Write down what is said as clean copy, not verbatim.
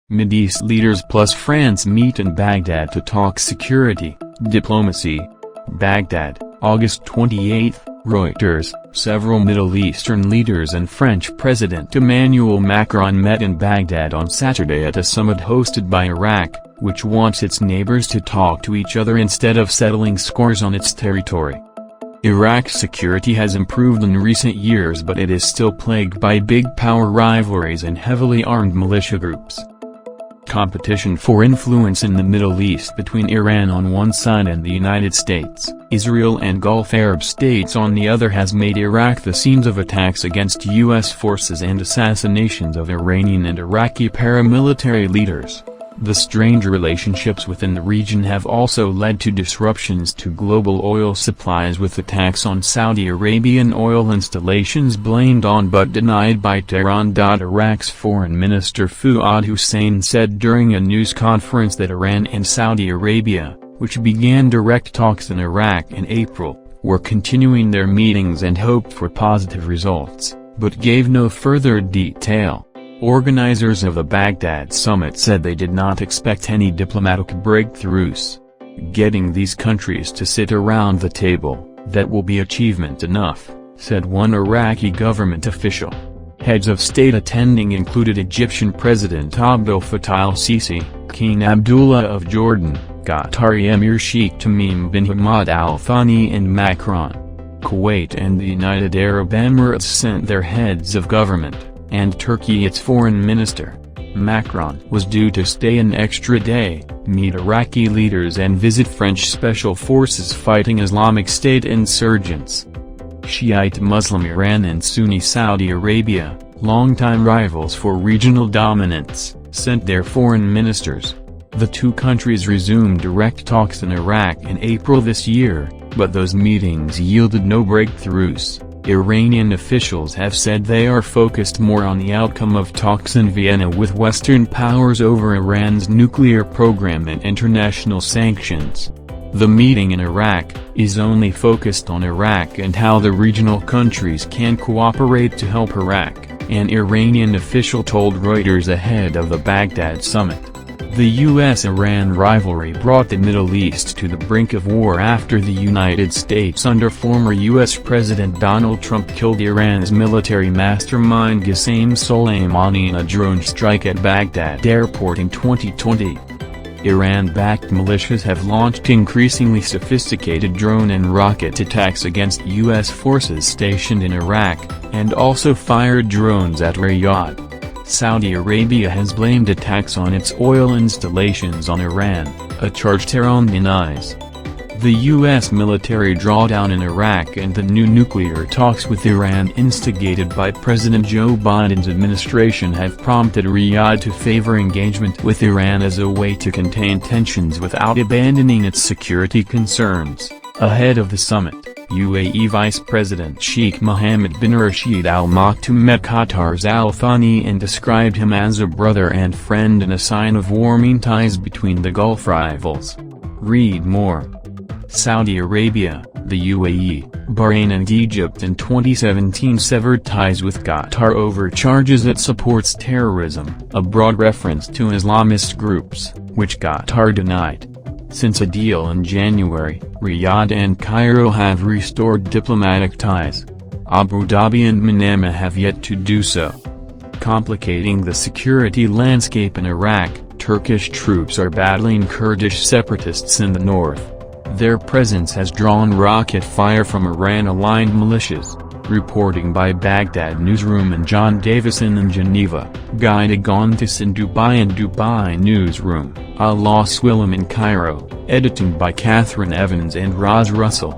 Mideast leaders plus France meet in Baghdad to talk security, diplomacy. Baghdad, August 28, Reuters. Several Middle Eastern leaders and French President Emmanuel Macron met in Baghdad on Saturday at a summit hosted by Iraq, which wants its neighbors to talk to each other instead of settling scores on its territory. Iraq's security has improved in recent years, but it is still plagued by big power rivalries and heavily armed militia groups. Competition for influence in the Middle East between Iran on one side and the United States, Israel and Gulf Arab states on the other has made Iraq the scenes of attacks against U.S. forces and assassinations of Iranian and Iraqi paramilitary leaders. The strained relationships within the region have also led to disruptions to global oil supplies, with attacks on Saudi Arabian oil installations blamed on but denied by Tehran. Iraq's Foreign Minister Fuad Hussein said during a news conference that Iran and Saudi Arabia, which began direct talks in Iraq in April, were continuing their meetings and hoped for positive results, but gave no further detail. Organizers of the Baghdad summit said they did not expect any diplomatic breakthroughs. Getting these countries to sit around the table, that will be achievement enough, said one Iraqi government official. Heads of state attending included Egyptian President Abdel Fattah al-Sisi, King Abdullah of Jordan, Qatari Emir Sheikh Tamim bin Hamad Al Thani and Macron. Kuwait and the United Arab Emirates sent their heads of government, and Turkey its foreign minister. Macron was due to stay an extra day, meet Iraqi leaders and visit French special forces fighting Islamic State insurgents. Shiite Muslim Iran and Sunni Saudi Arabia, longtime rivals for regional dominance, sent their foreign ministers. The two countries resumed direct talks in Iraq in April this year, but those meetings yielded no breakthroughs. Iranian officials have said they are focused more on the outcome of talks in Vienna with Western powers over Iran's nuclear program and international sanctions. The meeting in Iraq is only focused on Iraq and how the regional countries can cooperate to help Iraq, an Iranian official told Reuters ahead of the Baghdad summit. The U.S.-Iran rivalry brought the Middle East to the brink of war after the United States under former U.S. President Donald Trump killed Iran's military mastermind Qasem Soleimani in a drone strike at Baghdad airport in 2020. Iran-backed militias have launched increasingly sophisticated drone and rocket attacks against U.S. forces stationed in Iraq, and also fired drones at Riyadh. Saudi Arabia has blamed attacks on its oil installations on Iran, a charge Tehran denies. The U.S. military drawdown in Iraq and the new nuclear talks with Iran instigated by President Joe Biden's administration have prompted Riyadh to favor engagement with Iran as a way to contain tensions without abandoning its security concerns. Ahead of the summit, UAE Vice President Sheikh Mohammed bin Rashid Al Maktoum met Qatar's Al Thani and described him as a brother and friend and a sign of warming ties between the Gulf rivals. Read more. Saudi Arabia, the UAE, Bahrain and Egypt in 2017 severed ties with Qatar over charges it supports terrorism, a broad reference to Islamist groups, which Qatar denied. Since a deal in January, Riyadh and Cairo have restored diplomatic ties. Abu Dhabi and Manama have yet to do so. Complicating the security landscape in Iraq, Turkish troops are battling Kurdish separatists in the north. Their presence has drawn rocket fire from Iran-aligned militias. Reporting by Baghdad Newsroom and John Davison in Geneva, Guy DeGontis in Dubai and Dubai Newsroom, Allah Swillam in Cairo, editing by Catherine Evans and Roz Russell.